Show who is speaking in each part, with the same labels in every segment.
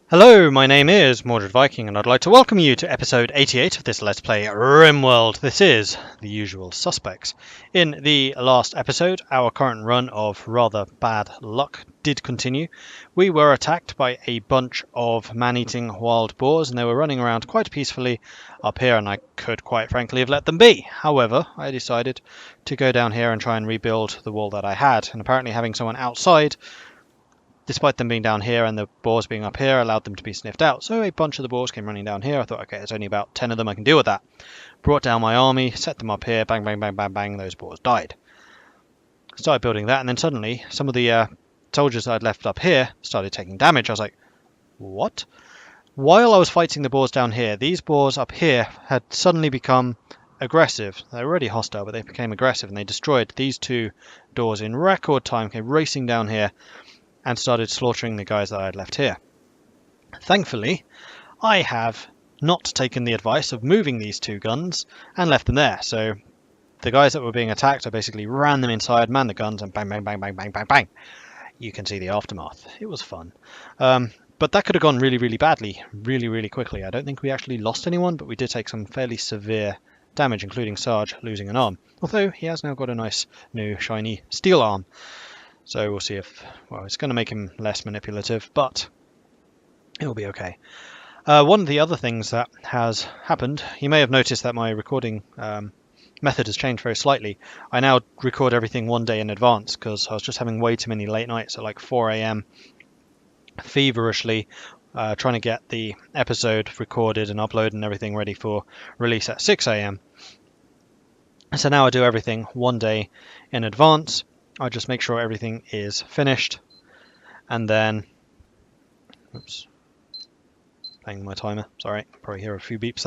Speaker 1: Hello, my name is Mordred Viking, and I'd like to welcome you to episode 88 of this Let's Play RimWorld. This is the usual suspects. In the last episode, our current run of rather bad luck did continue. We were attacked by a bunch of man-eating wild boars, and they were running around quite peacefully up here, and I could quite frankly have let them be. However, I decided to go down here and try and rebuild the wall that I had, and apparently having someone outside, despite them being down here and the boars being up here, allowed them to be sniffed out. So a bunch of the boars came running down here. I thought, okay, there's only about 10 of them, I can deal with that. Brought down my army, set them up here, bang, bang, bang, bang, bang, those boars died. Started building that, and then suddenly some of the soldiers I'd left up here started taking damage. I was like, what? While I was fighting the boars down here, these boars up here had suddenly become aggressive. They were already hostile, but they became aggressive, and they destroyed these two doors in record time, came racing down here, and started slaughtering the guys that I had left here. Thankfully, I have not taken the advice of moving these two guns and left them there. So the guys that were being attacked, I basically ran them inside, manned the guns, and bang, bang, bang, bang, bang, bang, bang. You can see the aftermath. It was fun. But that could have gone really, really badly, really, really quickly. I don't think we actually lost anyone, but we did take some fairly severe damage, including Sarge losing an arm. Although he has now got a nice new shiny steel arm. So we'll see if, well, it's going to make him less manipulative, but it'll be okay. One of the other things that has happened, you may have noticed that my recording method has changed very slightly. I now record everything one day in advance because I was just having way too many late nights at like 4 a.m. feverishly trying to get the episode recorded and uploaded and everything ready for release at 6 a.m. So now I do everything one day in advance. I just make sure everything is finished, and then, oops, playing my timer, sorry, probably hear a few beeps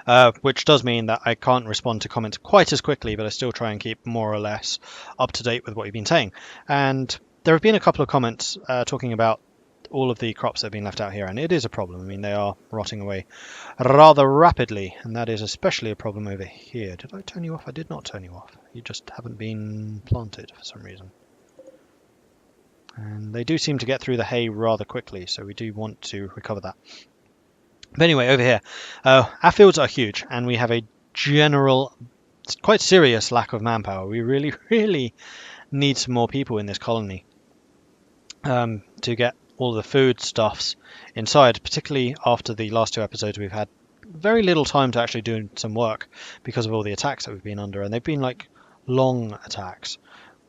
Speaker 1: there, which does mean that I can't respond to comments quite as quickly, but I still try and keep more or less up to date with what you've been saying. And there have been a couple of comments talking about all of the crops that have been left out here, and it is a problem. I mean, they are rotting away rather rapidly, and that is especially a problem over here. Did I turn you off? I did not turn you off. You just haven't been planted for some reason. And they do seem to get through the hay rather quickly, so we do want to recover that. But anyway, over here, our fields are huge, and we have a general, quite serious lack of manpower. We really, really need some more people in this colony to get all the food stuffs inside, particularly after the last two episodes. We've had very little time to actually do some work because of all the attacks that we've been under, and they've been like long attacks.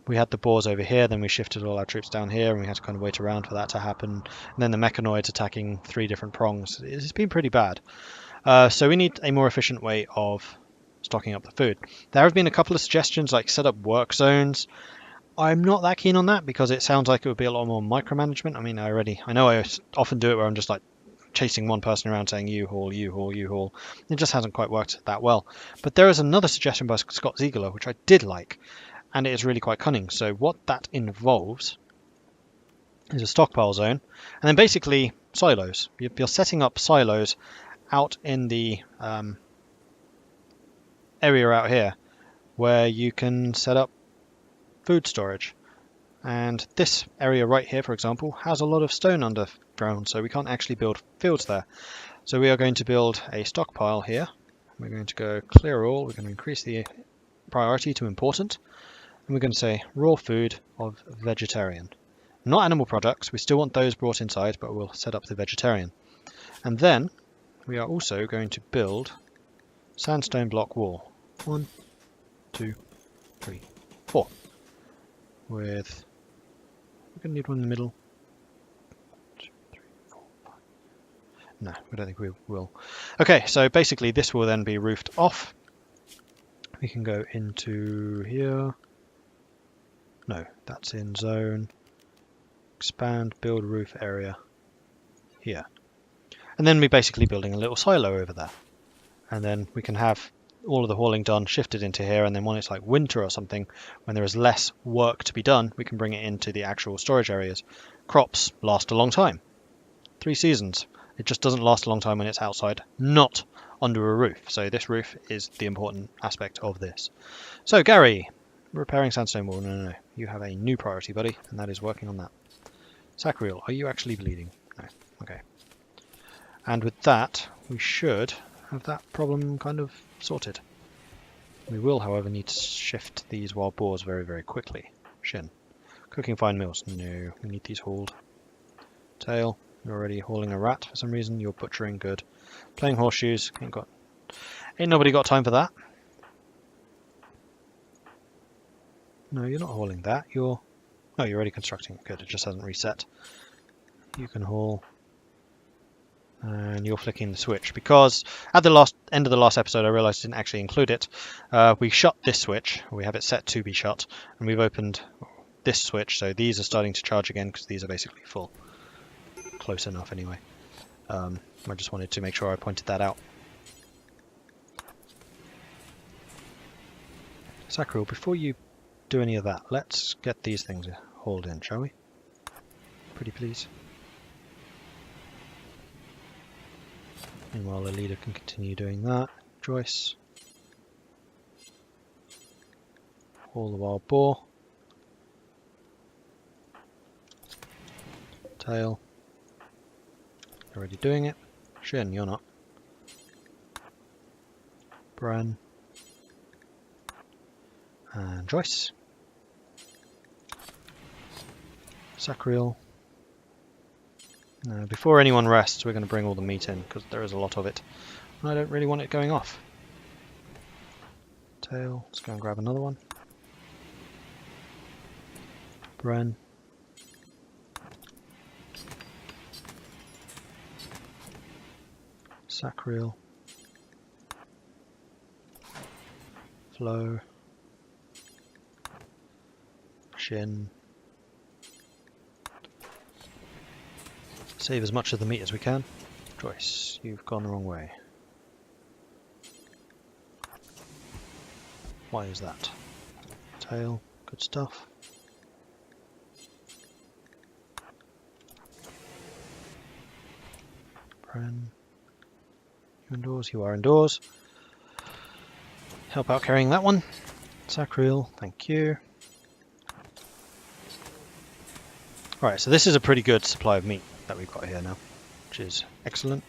Speaker 1: We had the boars over here, then we shifted all our troops down here, and we had to kind of wait around for that to happen, and then the mechanoids attacking 3 different prongs. It's been pretty bad. So we need a more efficient way of stocking up the food. There have been a couple of suggestions, like set up work zones. I'm not that keen on that because it sounds like it would be a lot more micromanagement. I mean, I know I often do it where I'm just like chasing one person around saying you haul, you haul, you haul. It just hasn't quite worked that well. But there is another suggestion by Scott Ziegler which I did like, and it is really quite cunning. So what that involves is a stockpile zone, and then basically silos. You're setting up silos out in the area out here where you can set up food storage. And this area right here, for example, has a lot of stone underground, so we can't actually build fields there. So we are going to build a stockpile here. We're going to go clear all. We're going to increase the priority to important, and we're going to say raw food of vegetarian. Not animal products, we still want those brought inside, but we'll set up the vegetarian. And then we are also going to build sandstone block wall. 1, 2, 3, 4. With, we're going to need one in the middle. 2, 3, 4, 5. No, we don't think we will. Okay, so basically this will then be roofed off. We can go into here. No, that's in zone. Expand, build roof area here. And then we're basically building a little silo over there. And then we can have all of the hauling done, shifted into here, and then when it's like winter or something, when there is less work to be done, we can bring it into the actual storage areas. Crops last a long time. 3 seasons. It just doesn't last a long time when it's outside, not under a roof. So this roof is the important aspect of this. So Gary, repairing sandstone wall. No. You have a new priority, buddy, and that is working on that. Sacriel, are you actually bleeding? No. And with that, we should have that problem kind of sorted. We will, however, need to shift these wild boars very, very quickly. Shin. Cooking fine meals. No, we need these hauled. Tail. You're already hauling a rat for some reason. You're butchering. Good. Playing horseshoes. Ain't nobody got time for that. No, you're not hauling that. You're already constructing. Good, it just hasn't reset. You can haul. And you're flicking the switch, because at the end of the last episode I realized I didn't actually include it. We shut this switch, we have it set to be shut, and we've opened this switch, so these are starting to charge again because these are basically full. Close enough anyway. I just wanted to make sure I pointed that out. Sacriel, before you do any of that, let's get these things hauled in, shall we? Pretty please. Meanwhile, the leader can continue doing that. Joyce. Haul the wild boar. Tail. You're already doing it. Shin, you're not. Bran. And Joyce. Sacriel. Now, before anyone rests, we're going to bring all the meat in, because there is a lot of it. And I don't really want it going off. Tail, let's go and grab another one. Bren. Sacriel. Flow. Shin. Save as much of the meat as we can. Joyce, you've gone the wrong way. Why is that? Tail, good stuff. Bren, you indoors? You are indoors. Help out carrying that one. Sacriel, thank you. Alright, so this is a pretty good supply of meat that we've got here now, which is excellent.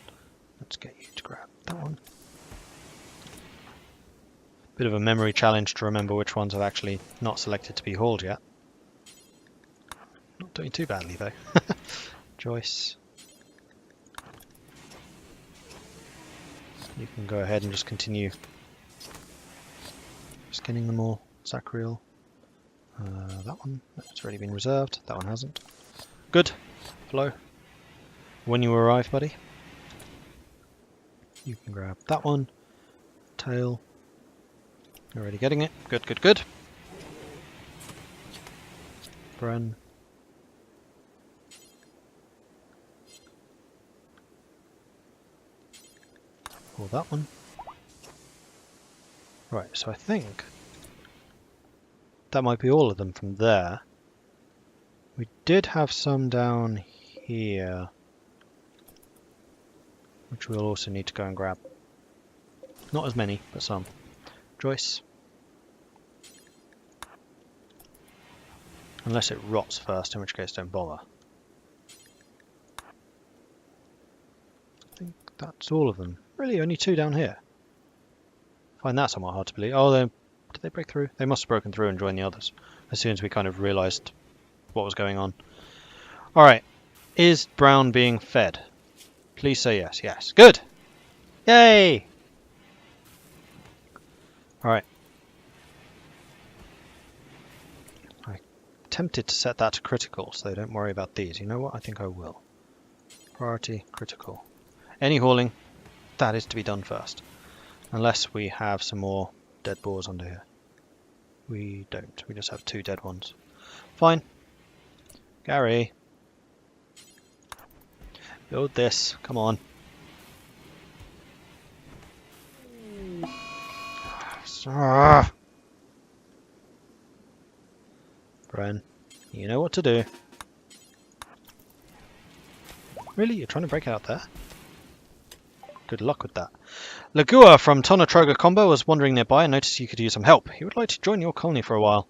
Speaker 1: Let's get you to grab that one. Bit of a memory challenge to remember which ones I've actually not selected to be hauled yet. Not doing too badly though. Joyce. You can go ahead and just continue skinning them all. Sacriel. That one, that's already been reserved. That one hasn't. Good. Flow. When you arrive, buddy. You can grab that one. Tail. You're already getting it. Good, good, good. Bren. Or that one. Right, so I think that might be all of them from there. We did have some down here, which we'll also need to go and grab. Not as many, but some. Joyce. Unless it rots first, in which case don't bother. I think that's all of them. Really, only 2 down here. I find that somewhat hard to believe. Oh, did they break through? They must have broken through and joined the others as soon as we kind of realised what was going on. Alright, is Brown being fed? Please say yes. Yes. Good! Yay! Alright. I'm tempted to set that to critical, so don't worry about these. You know what? I think I will. Priority, critical. Any hauling, that is to be done first. Unless we have some more dead boars under here. We don't. We just have 2 dead ones. Fine. Gary. Build this. Come on. Bren, you know what to do. Really? You're trying to break out there? Good luck with that. Lagua from Tonatroga Combo was wandering nearby and noticed you could use some help. He would like to join your colony for a while.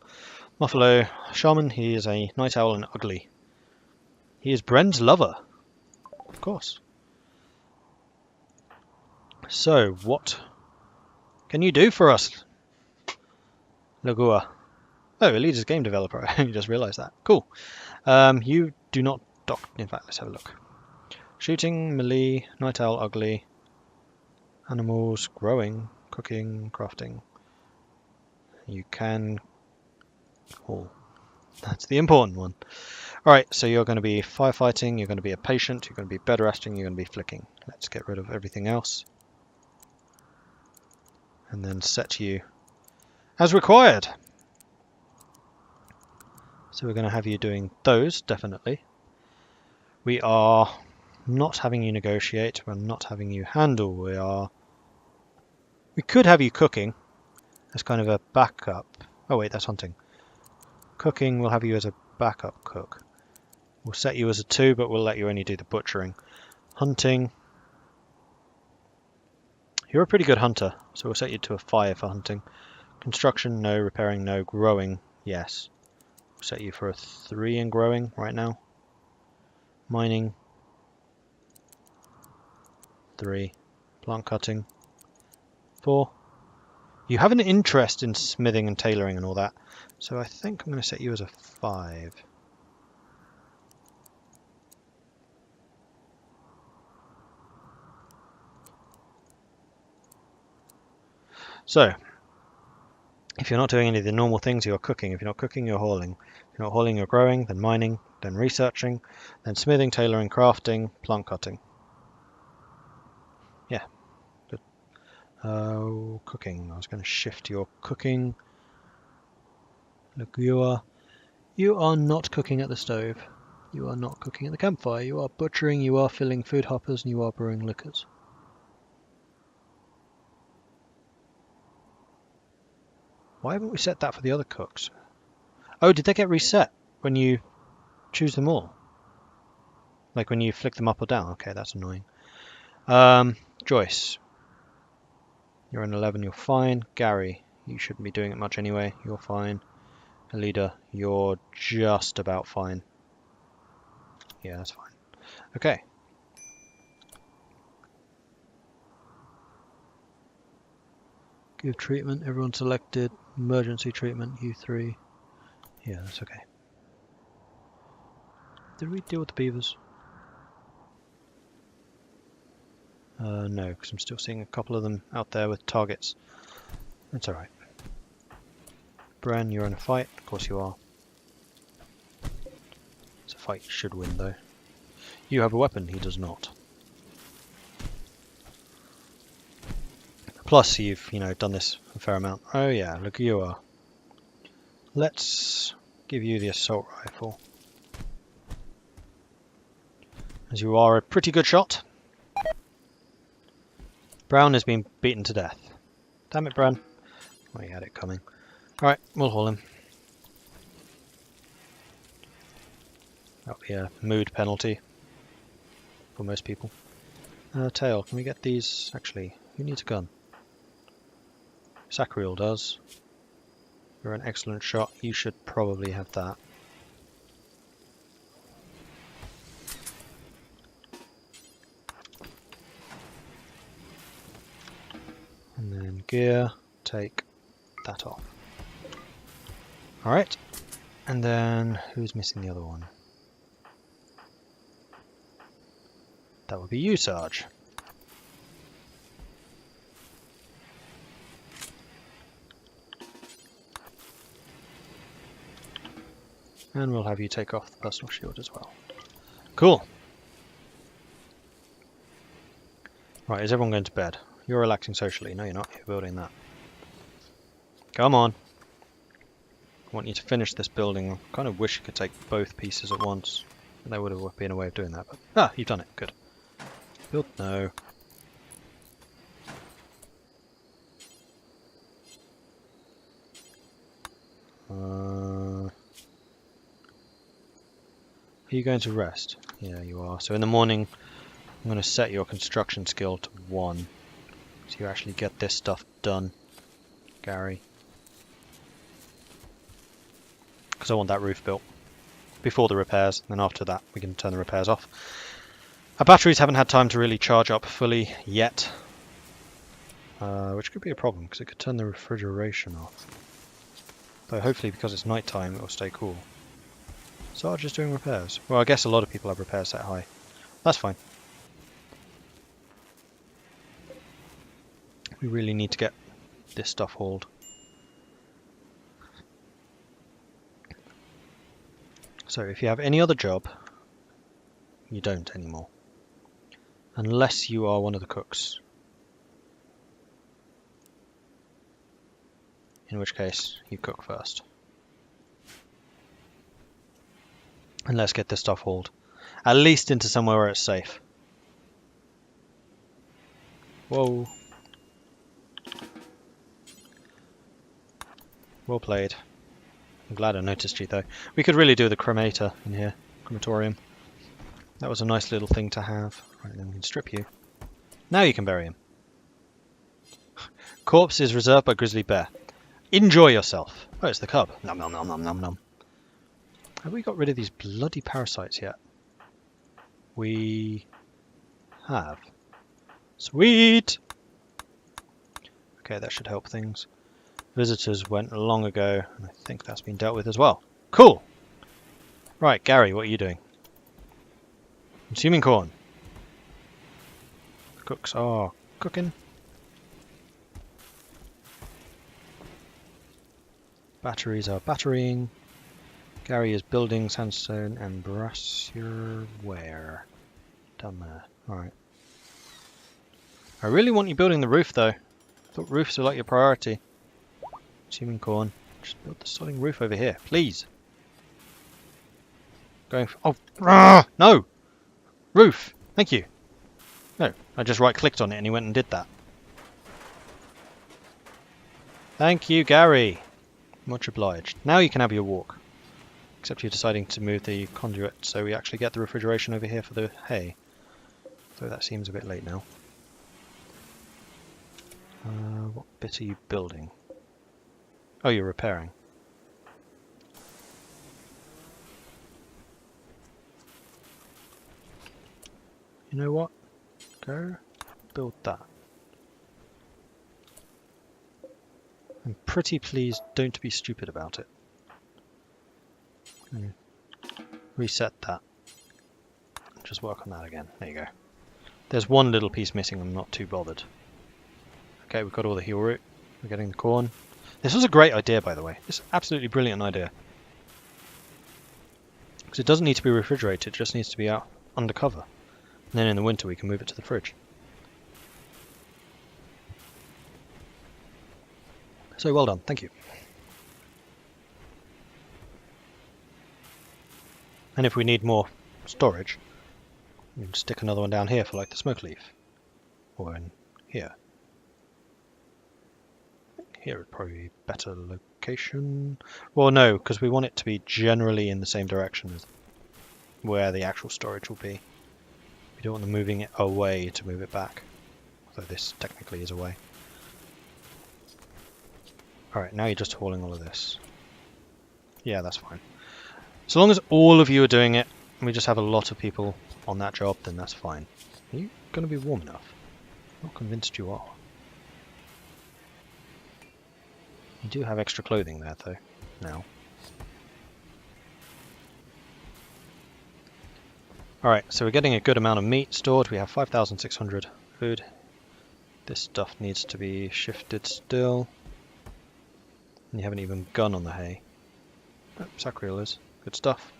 Speaker 1: Muffalo Shaman, he is a night owl and ugly. He is Bren's lover. Of course. So, what can you do for us, Lagua? Oh, Elida's game developer. I just realised that. Cool. You do not dock. In fact, let's have a look. Shooting, melee, night owl, ugly, animals, growing, cooking, crafting. You can haul. That's the important one. Alright, so you're going to be firefighting, you're going to be a patient, you're going to be bed resting, you're going to be flicking. Let's get rid of everything else. And then set you as required. So we're going to have you doing those, definitely. We are not having you negotiate, we're not having you handle, we could have you cooking as kind of a backup. Oh wait, that's hunting. Cooking, we'll have you as a backup cook. We'll set you as a 2, but we'll let you only do the butchering. Hunting. You're a pretty good hunter, so we'll set you to a 5 for hunting. Construction, no. Repairing, no. Growing, yes. We'll set you for a 3 in growing right now. Mining, 3. Plant cutting, 4. You have an interest in smithing and tailoring and all that, so I think I'm going to set you as a 5. So, if you're not doing any of the normal things, you're cooking. If you're not cooking, you're hauling. If you're not hauling, you're growing, then mining, then researching, then smithing, tailoring, crafting, plant cutting. Yeah, good. Cooking. I was going to shift your cooking. Look, you are not cooking at the stove. You are not cooking at the campfire. You are butchering, you are filling food hoppers, and you are brewing liquors. Why haven't we set that for the other cooks? Oh, did they get reset when you choose them all? Like when you flick them up or down? Okay, that's annoying. Joyce. You're an 11, you're fine. Gary, you shouldn't be doing it much anyway. You're fine. Alida, you're just about fine. Yeah, that's fine. Okay. Give treatment, everyone selected. Emergency treatment, you 3. Yeah, that's okay. Did we deal with the beavers? No, because I'm still seeing a couple of them out there with targets. That's alright. Bran, you're in a fight. Of course you are. It's a fight you should win, though. You have a weapon, he does not. Plus, you've, done this a fair amount. Oh yeah, look who you are. Let's give you the assault rifle. As you are a pretty good shot. Brown has been beaten to death. Damn it, Bran. Oh, he had it coming. Alright, we'll haul him. That'll be a mood penalty for most people. Tail, can we get these? Actually, who needs a gun? Sacriel does. You're an excellent shot. You should probably have that. And then gear, take that off. Alright. And then who's missing the other one? That would be you, Sarge. And we'll have you take off the personal shield as well. Cool. Right, is everyone going to bed? You're relaxing socially. No, you're not. You're building that. Come on. I want you to finish this building. I kind of wish you could take both pieces at once. There would have been a way of doing that. But you've done it. Good. Build. No. Are you going to rest? Yeah, you are. So in the morning, I'm going to set your construction skill to 1. So you actually get this stuff done, Gary. Because I want that roof built before the repairs, and then after that we can turn the repairs off. Our batteries haven't had time to really charge up fully yet, which could be a problem because it could turn the refrigeration off. Though hopefully because it's night time it will stay cool. Sarge is doing repairs. Well, I guess a lot of people have repairs set high. That's fine. We really need to get this stuff hauled. So if you have any other job, you don't anymore. Unless you are one of the cooks. In which case, you cook first. And let's get this stuff hauled. At least into somewhere where it's safe. Whoa. Well played. I'm glad I noticed you though. We could really do the cremator in here. Crematorium. That was a nice little thing to have. Right, then we can strip you. Now you can bury him. Corpse is reserved by grizzly bear. Enjoy yourself. Oh, it's the cub. Nom nom nom nom nom nom. Have we got rid of these bloody parasites yet? We have. Sweet! Okay, that should help things. Visitors went long ago, and I think that's been dealt with as well. Cool! Right, Gary, what are you doing? Consuming corn. Cooks are cooking. Batteries are batterying. Gary is building sandstone and brassiere ware. Done there. Alright. I really want you building the roof though. I thought roofs were like your priority. Consuming corn. Just build the sodding roof over here, please. Going for... Oh! No! Roof! Thank you. No, I just right clicked on it and he went and did that. Thank you, Gary. Much obliged. Now you can have your walk. Except you're deciding to move the conduit so we actually get the refrigeration over here for the hay. So that seems a bit late now. What bit are you building? Oh, you're repairing. You know what? Go build that. I'm pretty pleased, don't be stupid about it. Reset that. Just work on that again. There you go. There's one little piece missing, I'm not too bothered. Okay, we've got all the heel root. We're getting the corn. This was a great idea, by the way. It's an absolutely brilliant idea. Because it doesn't need to be refrigerated, it just needs to be out undercover. And then in the winter we can move it to the fridge. So well done, thank you. And if we need more storage, we can stick another one down here for like the smoke leaf. Or in here. Here would probably be a better location. Well, no, because we want it to be generally in the same direction as where the actual storage will be. We don't want them moving it away to move it back. Although this technically is away. Alright, now you're just hauling all of this. Yeah, that's fine. So long as all of you are doing it, and we just have a lot of people on that job, then that's fine. Are you going to be warm enough? I'm not convinced you are. You do have extra clothing there, though, now. Alright, so we're getting a good amount of meat stored. We have 5,600 food. This stuff needs to be shifted still. And you haven't even begun on the hay. Oh, sacreel is. Good stuff.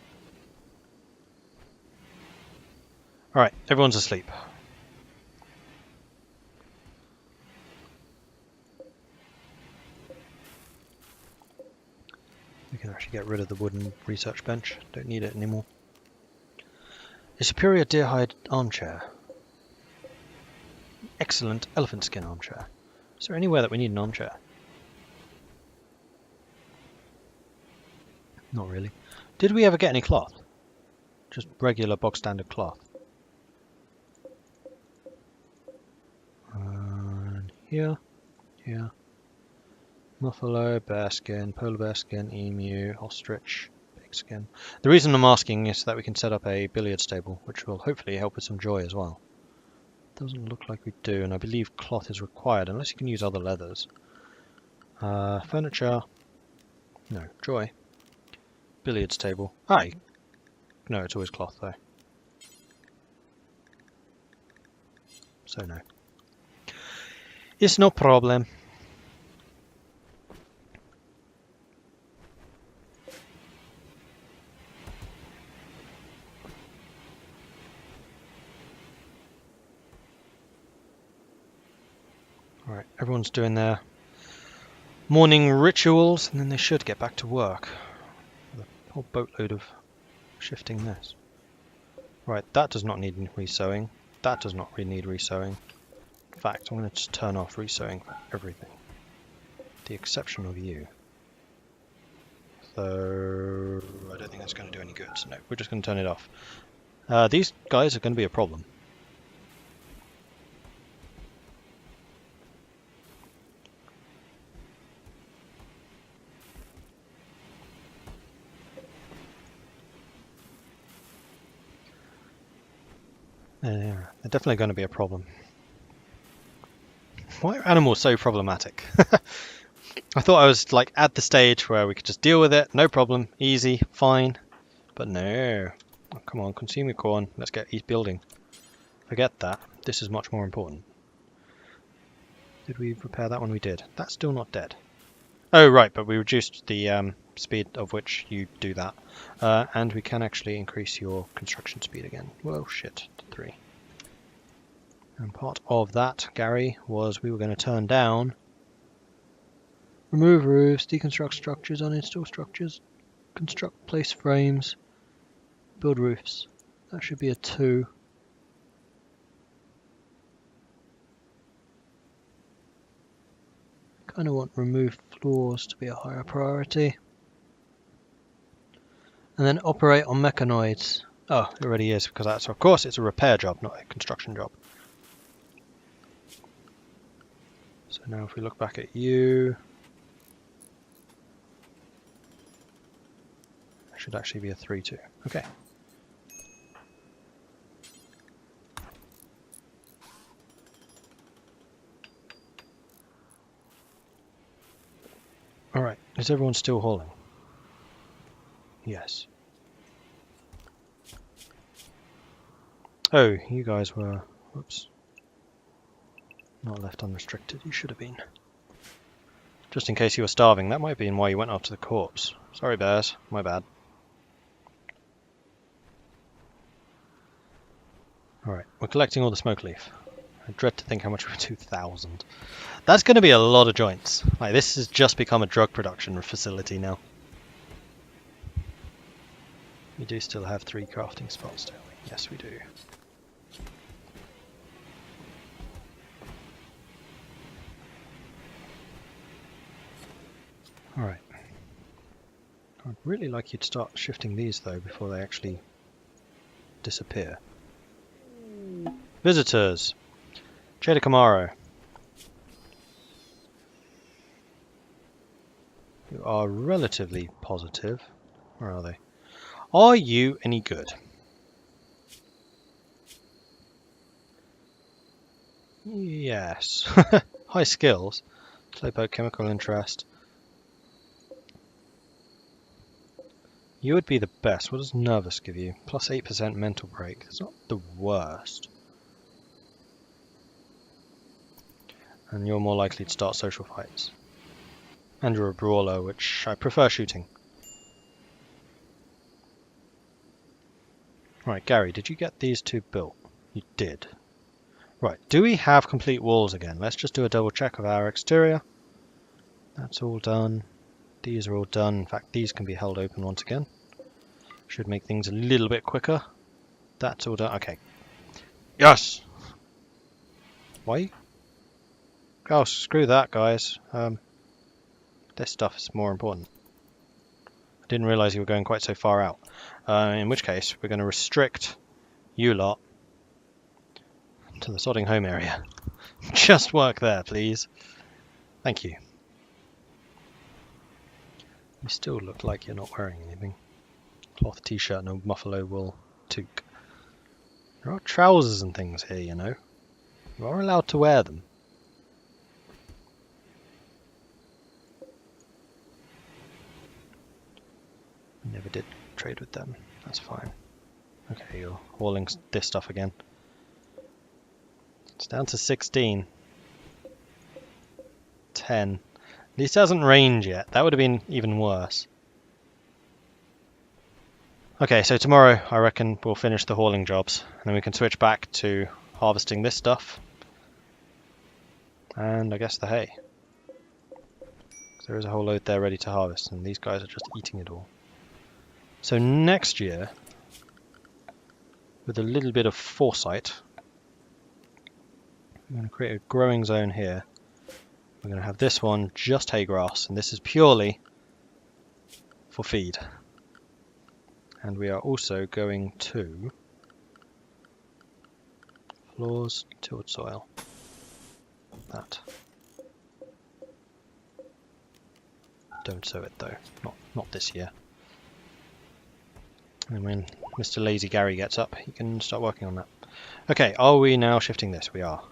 Speaker 1: Alright, everyone's asleep. We can actually get rid of the wooden research bench. Don't need it anymore. A superior deer hide armchair. Excellent elephant skin armchair. Is there anywhere that we need an armchair? Not really. Did we ever get any cloth? Just regular bog standard cloth. And here, here. Buffalo, bearskin, polar bear skin, emu, ostrich, pigskin. The reason I'm asking is that we can set up a billiards table, which will hopefully help with some joy as well. Doesn't look like we do, and I believe cloth is required, unless you can use other leathers. Furniture. No. Joy. Billiards table. Aye. No, it's always cloth though. So no. It's no problem. Alright, everyone's doing their morning rituals, and then they should get back to work. With a whole boatload of shifting this. Right, that does not need resewing. That does not really need resewing. In fact, I'm going to just turn off resewing for everything. The exception of you. So I don't think that's going to do any good. So no, we're just going to turn it off. These guys are going to be a problem. They're definitely going to be a problem. Why are animals so problematic? I thought I was like at the stage where we could just deal with it, no problem, easy, fine. But no. Oh, come on, consume your corn. Let's get each building. Forget that. This is much more important. Did we repair that one? We did. That's still not dead. Oh, right, but we reduced the speed of which you do that. And we can actually increase your construction speed again. Well, shit, to 3. And part of that, Gary, was we were going to turn down, remove roofs, deconstruct structures, uninstall structures, construct place frames, build roofs. That should be a 2. Kind of want remove floors to be a higher priority. And then operate on mechanoids. Oh, it already is, because that's, of course, it's a repair job, not a construction job. So now if we look back at you, it should actually be a 3-2. Okay. Alright, is everyone still hauling? Yes. Oh, you guys were, whoops, not left unrestricted. You should have been. Just in case you were starving, that might have been why you went after the corpse. Sorry bears, my bad. Alright, we're collecting all the smoke leaf. I dread to think how much we're 2,000. That's going to be a lot of joints. Like, this has just become a drug production facility now. We do still have 3 crafting spots, don't we? Yes, we do. Alright. I'd really like you to start shifting these, though, before they actually disappear. Visitors! JTCopyBills. You are relatively positive. Where are they? Are you any good? Yes. High skills. Slowpoke, chemical interest. You would be the best. What does nervous give you? Plus 8% mental break. It's not the worst. And you're more likely to start social fights. And you're a brawler, which I prefer shooting. Right, Gary, did you get these 2 built? You did. Right, do we have complete walls again? Let's just do a double check of our exterior. That's all done. These are all done. In fact, these can be held open once again. Should make things a little bit quicker. That's all done. Okay. Yes! Why? Oh, screw that, guys. This stuff is more important. I didn't realise you were going quite so far out. In which case, we're going to restrict you lot to the sodding home area. Just work there, please. Thank you. You still look like you're not wearing anything. Cloth t-shirt and a buffalo wool toque. There are trousers and things here, you know. You are allowed to wear them. Never did trade with them. That's fine. Okay, you're hauling this stuff again. It's down to 16. 10. At least it hasn't range yet. That would have been even worse. Okay, so tomorrow I reckon we'll finish the hauling jobs. And then we can switch back to harvesting this stuff. And I guess the hay. There is a whole load there ready to harvest, and these guys are just eating it all. So next year, with a little bit of foresight, I'm going to create a growing zone here. We're going to have this one just hay grass, and this is purely for feed. And we are also going to floors, tilled soil. That. Don't sow it though, not this year. And when Mr. Lazy Gary gets up, he can start working on that. Okay, are we now shifting this? We are.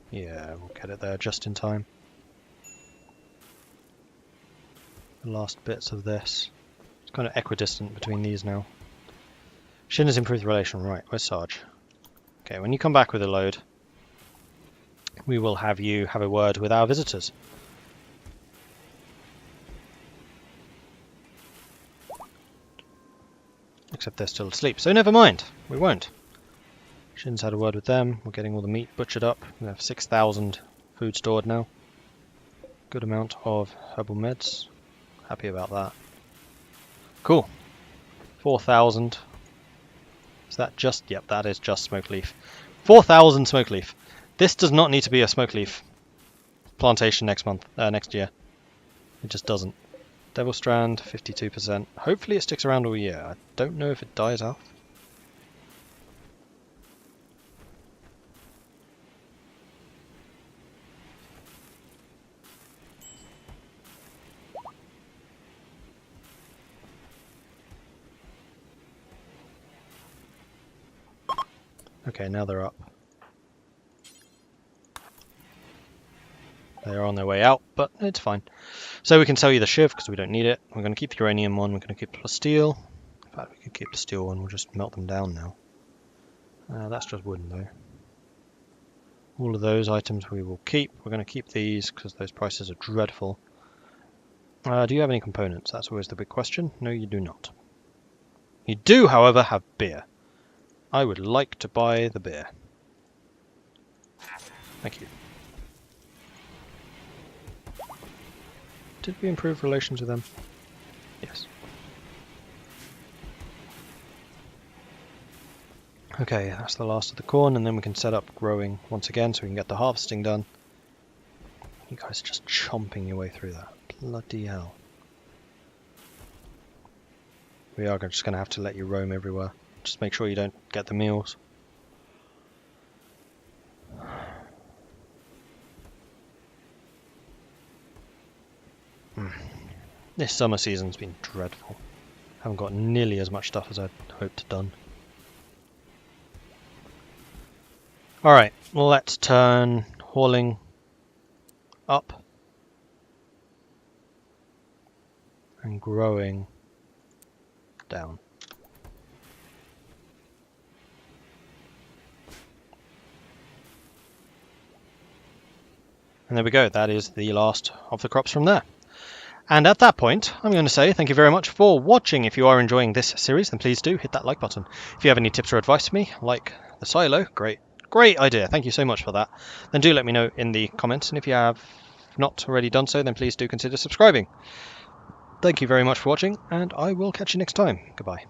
Speaker 1: Yeah, we'll get it there just in time. The last bits of this. It's kind of equidistant between these now. Shin has improved the relation. Right, where's Sarge? Okay, when you come back with a load, we will have you have a word with our visitors. Except they're still asleep, so never mind, we won't. Shin's had a word with them, we're getting all the meat butchered up. We have 6,000 food stored now. Good amount of herbal meds. Happy about that. Cool. 4,000. Is that just... Yep, that is just smoke leaf. 4,000 smoke leaf. This does not need to be a smoke leaf plantation next year. It just doesn't. Devil Strand, 52%. Hopefully it sticks around all year. I don't know if it dies off. Okay, now they're up. They're on their way out, but it's fine. So we can sell you the shiv because we don't need it. We're going to keep the uranium one. We're going to keep the steel. In fact, we can keep the steel one. We'll just melt them down now. That's just wooden though. All of those items we will keep. We're going to keep these because those prices are dreadful. Do you have any components? That's always the big question. No, you do not. You do, however, have beer. I would like to buy the beer. Thank you. Did we improve relations with them? Yes. Okay, that's the last of the corn, and then we can set up growing once again so we can get the harvesting done. You guys are just chomping your way through that. Bloody hell. We are just going to have to let you roam everywhere. Just make sure you don't get the meals. This summer season's been dreadful. Haven't got nearly as much stuff as I'd hoped done. Alright, well, let's turn hauling up and growing down. And there we go, that is the last of the crops from there. And at that point, I'm going to say thank you very much for watching. If you are enjoying this series, then please do hit that like button. If you have any tips or advice for me, like the silo, great idea, thank you so much for that. Then do let me know in the comments, and if you have not already done so, then please do consider subscribing. Thank you very much for watching, and I will catch you next time. Goodbye.